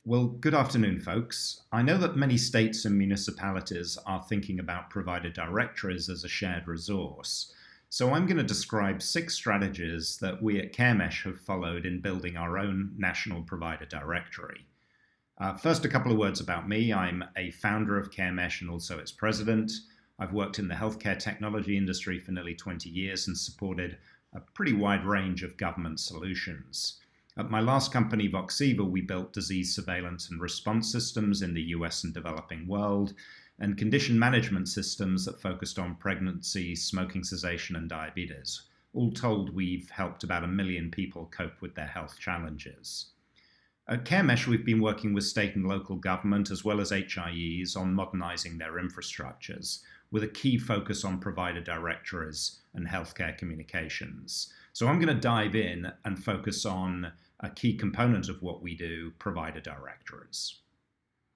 Well, good afternoon, folks. I know that many states and municipalities are thinking about provider directories as a shared resource. So I'm going to describe 6 strategies that we at careMESH have followed in building our own national provider directory. First, a couple of words about me. I'm a founder of careMESH and also its president. I've worked in the healthcare technology industry for nearly 20 years and supported a pretty wide range of government solutions. At my last company, Voxiva, we built disease surveillance and response systems in the US and developing world, and condition management systems that focused on pregnancy, smoking cessation, and diabetes. All told, we've helped about 1 million people cope with their health challenges. At careMESH, we've been working with state and local government as well as HIEs on modernizing their infrastructures, with a key focus on provider directories and healthcare communications. So I'm going to dive in and focus on a key component of what we do, provider directories.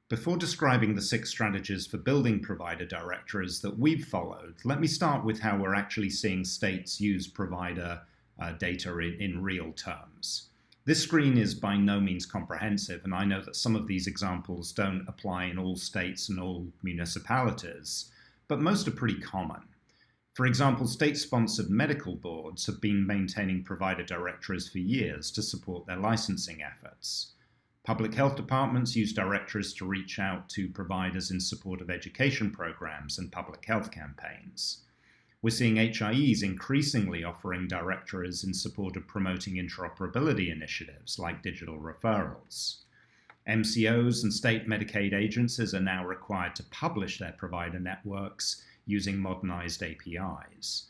Before describing the 6 strategies for building provider directories that we've followed, let me start with how we're actually seeing states use provider data in real terms. This screen is by no means comprehensive, and I know that some of these examples don't apply in all states and all municipalities, but most are pretty common. For example, state-sponsored medical boards have been maintaining provider directories for years to support their licensing efforts. Public health departments use directories to reach out to providers in support of education programs and public health campaigns. We're seeing HIEs increasingly offering directories in support of promoting interoperability initiatives like digital referrals. MCOs and state Medicaid agencies are now required to publish their provider networks using modernized APIs.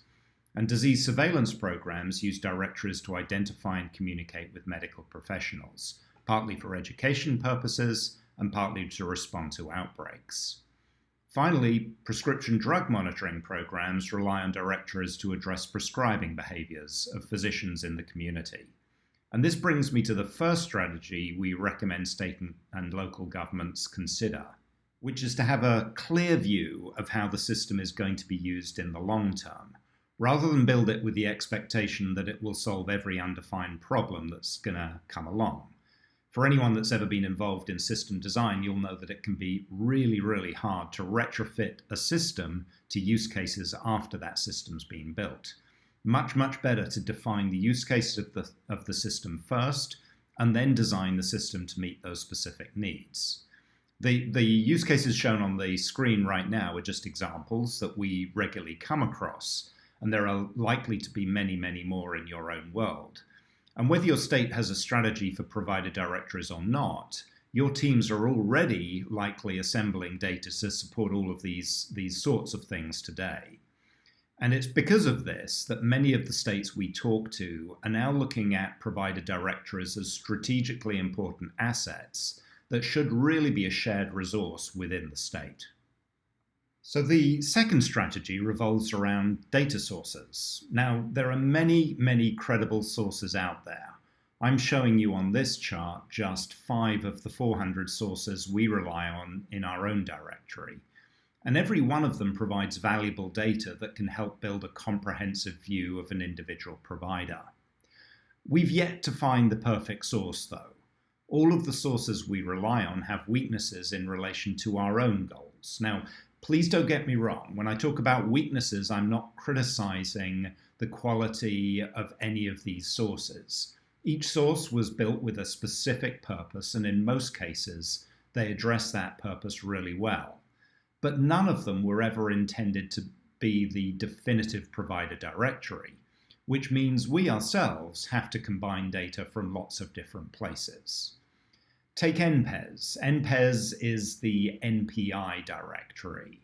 And disease surveillance programs use directories to identify and communicate with medical professionals, partly for education purposes and partly to respond to outbreaks. Finally, prescription drug monitoring programs rely on directories to address prescribing behaviors of physicians in the community. And this brings me to the first strategy we recommend state and local governments consider, which is to have a clear view of how the system is going to be used in the long term, rather than build it with the expectation that it will solve every undefined problem that's going to come along. For anyone that's ever been involved in system design, you'll know that it can be really, really hard to retrofit a system to use cases after that system's been built. Much, much better to define the use cases of the system first, and then design the system to meet those specific needs. The use cases shown on the screen right now are just examples that we regularly come across, and there are likely to be many, many more in your own world. And whether your state has a strategy for provider directories or not, your teams are already likely assembling data to support all of these sorts of things today. And it's because of this that many of the states we talk to are now looking at provider directories as strategically important assets that should really be a shared resource within the state. So the second strategy revolves around data sources. Now, there are many, many credible sources out there. I'm showing you on this chart just 5 of the 400 sources we rely on in our own directory. And every one of them provides valuable data that can help build a comprehensive view of an individual provider. We've yet to find the perfect source, though. All of the sources we rely on have weaknesses in relation to our own goals. Now, please don't get me wrong. When I talk about weaknesses, I'm not criticizing the quality of any of these sources. Each source was built with a specific purpose, and in most cases, they address that purpose really well. But none of them were ever intended to be the definitive provider directory, which means we ourselves have to combine data from lots of different places. Take NPES. NPES is the NPI directory,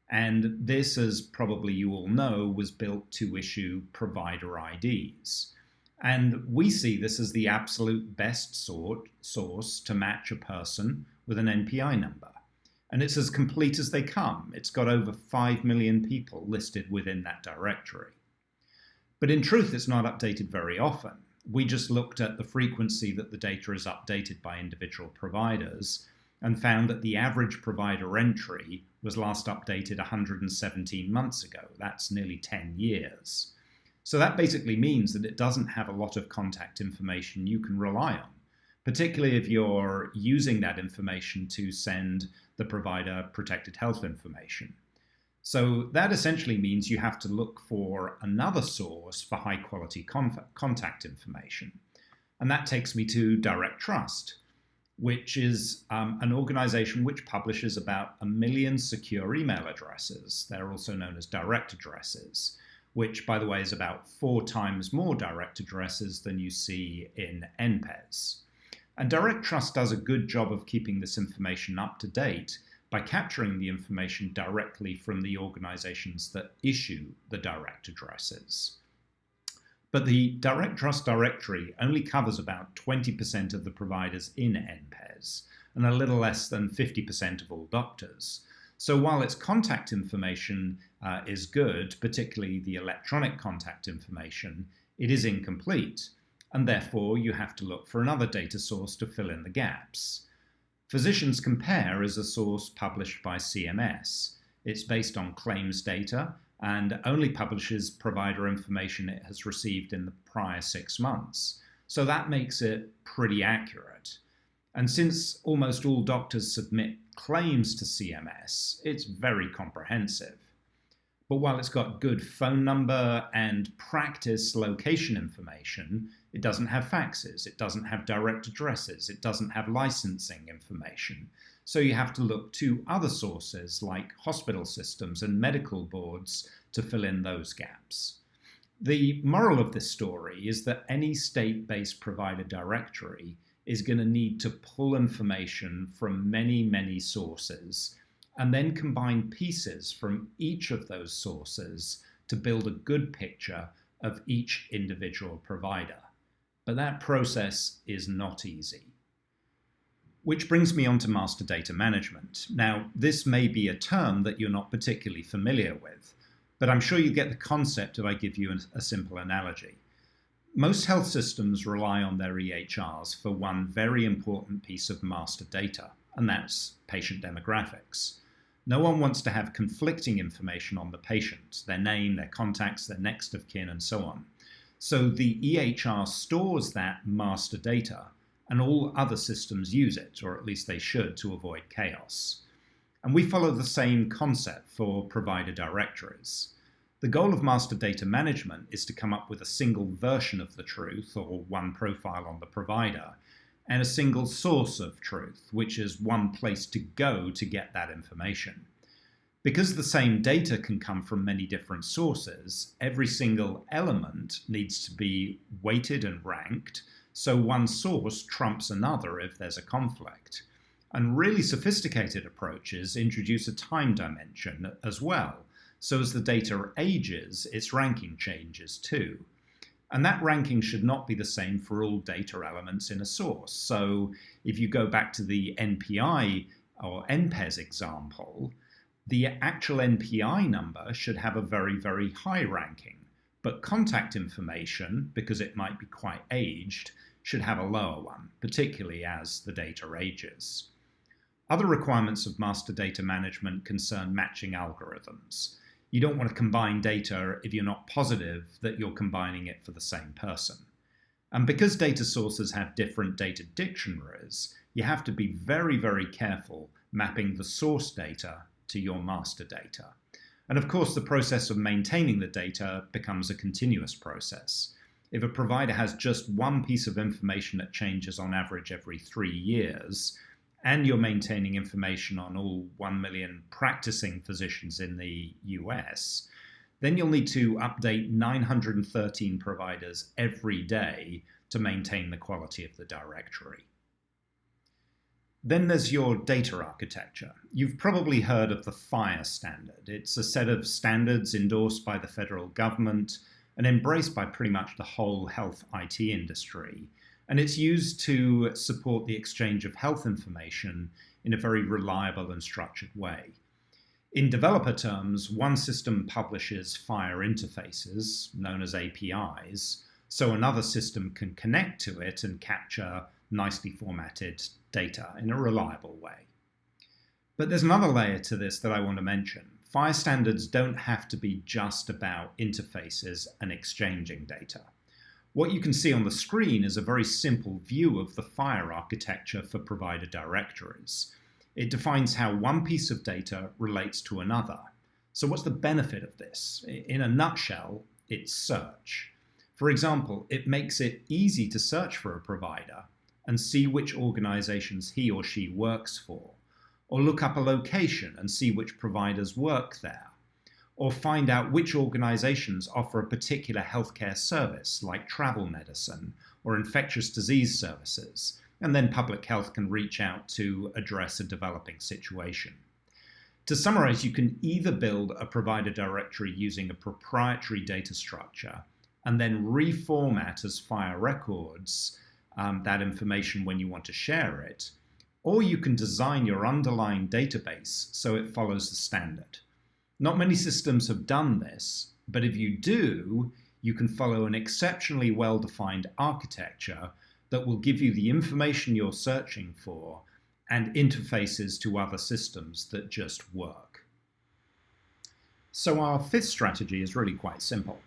and this, as probably you all know, was built to issue provider IDs. And we see this as the absolute best source to match a person with an NPI number. And it's as complete as they come. It's got over 5 million people listed within that directory. But in truth, it's not updated very often. We just looked at the frequency that the data is updated by individual providers and found that the average provider entry was last updated 117 months ago. That's nearly 10 years. So that basically means that it doesn't have a lot of contact information you can rely on. particularly if you're using that information to send the provider protected health information. So that essentially means you have to look for another source for high quality contact information. And that takes me to Direct Trust, which is an organization which publishes about 1 million secure email addresses. They're also known as direct addresses, which, by the way, is about 4 times more direct addresses than you see in NPES. And Direct Trust does a good job of keeping this information up to date by capturing the information directly from the organizations that issue the direct addresses. But the Direct Trust directory only covers about 20% of the providers in NPES and a little less than 50% of all doctors. So while its contact information is good, particularly the electronic contact information, it is incomplete, and therefore you have to look for another data source to fill in the gaps. Physicians Compare is a source published by CMS. It's based on claims data and only publishes provider information it has received in the prior 6 months. So that makes it pretty accurate. And since almost all doctors submit claims to CMS, it's very comprehensive. But while it's got good phone number and practice location information, it doesn't have faxes, it doesn't have direct addresses, it doesn't have licensing information. So you have to look to other sources like hospital systems and medical boards to fill in those gaps. The moral of this story is that any state-based provider directory is going to need to pull information from many, many sources and then combine pieces from each of those sources to build a good picture of each individual provider. But that process is not easy. Which brings me on to master data management. Now, this may be a term that you're not particularly familiar with, but I'm sure you get the concept if I give you a simple analogy. Most health systems rely on their EHRs for one very important piece of master data, and that's patient demographics. No one wants to have conflicting information on the patient, their name, their contacts, their next of kin, and so on. So the EHR stores that master data, and all other systems use it, or at least they should, to avoid chaos. And we follow the same concept for provider directories. The goal of master data management is to come up with a single version of the truth, or one profile on the provider, and a single source of truth, which is one place to go to get that information. Because the same data can come from many different sources, every single element needs to be weighted and ranked, so one source trumps another if there's a conflict. And really sophisticated approaches introduce a time dimension as well. So as the data ages, its ranking changes too. And that ranking should not be the same for all data elements in a source. So if you go back to the NPI or NPES example, the actual NPI number should have a very, very high ranking. But contact information, because it might be quite aged, should have a lower one, particularly as the data ages. Other requirements of master data management concern matching algorithms. You don't want to combine data if you're not positive that you're combining it for the same person. And because data sources have different data dictionaries, you have to be very, very careful mapping the source data to your master data. And of course, the process of maintaining the data becomes a continuous process. If a provider has just one piece of information that changes on average every 3 years, and you're maintaining information on all 1 million practicing physicians in the US, then you'll need to update 913 providers every day to maintain the quality of the directory. Then there's your data architecture. You've probably heard of the FHIR standard. It's a set of standards endorsed by the federal government and embraced by pretty much the whole health IT industry. And it's used to support the exchange of health information in a very reliable and structured way. In developer terms, one system publishes FHIR interfaces, known as APIs, so another system can connect to it and capture nicely formatted data in a reliable way. But there's another layer to this that I want to mention. FHIR standards don't have to be just about interfaces and exchanging data. What you can see on the screen is a very simple view of the FHIR architecture for provider directories. It defines how one piece of data relates to another. So what's the benefit of this? In a nutshell, it's search. For example, it makes it easy to search for a provider and see which organizations he or she works for, or look up a location and see which providers work there, or find out which organizations offer a particular healthcare service like travel medicine or infectious disease services, and then public health can reach out to address a developing situation. To summarize, you can either build a provider directory using a proprietary data structure and then reformat as FHIR records that information when you want to share it, or you can design your underlying database so it follows the standard. Not many systems have done this, but if you do, you can follow an exceptionally well-defined architecture that will give you the information you're searching for and interfaces to other systems that just work. So our fifth strategy is really quite simple.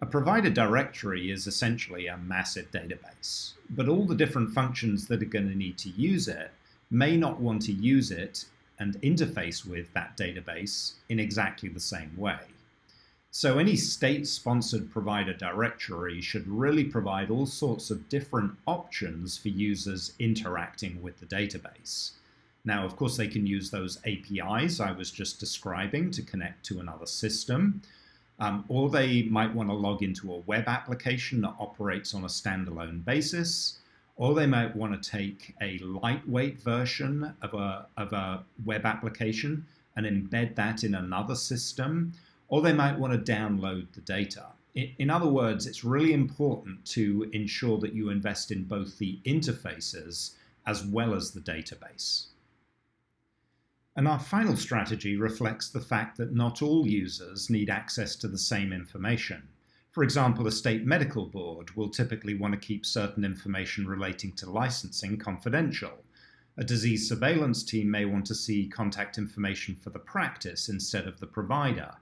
A provider directory is essentially a massive database, but all the different functions that are going to need to use it may not want to use it and interface with that database in exactly the same way. So any state-sponsored provider directory should really provide all sorts of different options for users interacting with the database. Now, of course, they can use those APIs I was just describing to connect to another system, or they might want to log into a web application that operates on a standalone basis, or they might want to take a lightweight version of a web application and embed that in another system, or they might want to download the data. In other words, it's really important to ensure that you invest in both the interfaces as well as the database. And our final strategy reflects the fact that not all users need access to the same information. For example, a state medical board will typically want to keep certain information relating to licensing confidential. A disease surveillance team may want to see contact information for the practice instead of the provider.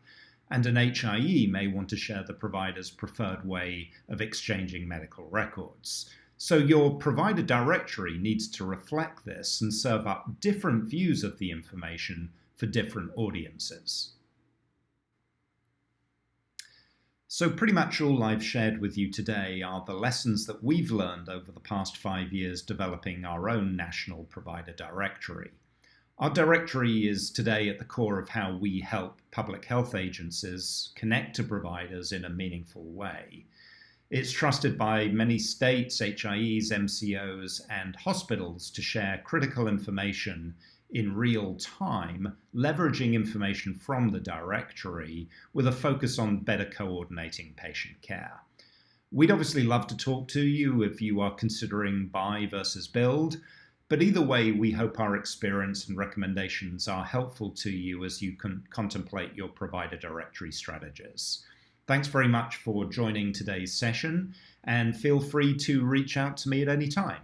And an HIE may want to share the provider's preferred way of exchanging medical records. So your provider directory needs to reflect this and serve up different views of the information for different audiences. So pretty much all I've shared with you today are the lessons that we've learned over the past 5 years developing our own national provider directory. Our directory is today at the core of how we help public health agencies connect to providers in a meaningful way. It's trusted by many states, HIEs, MCOs, and hospitals to share critical information in real time, leveraging information from the directory with a focus on better coordinating patient care. We'd obviously love to talk to you if you are considering buy versus build, but either way, we hope our experience and recommendations are helpful to you as you can contemplate your provider directory strategies. Thanks very much for joining today's session, and feel free to reach out to me at any time.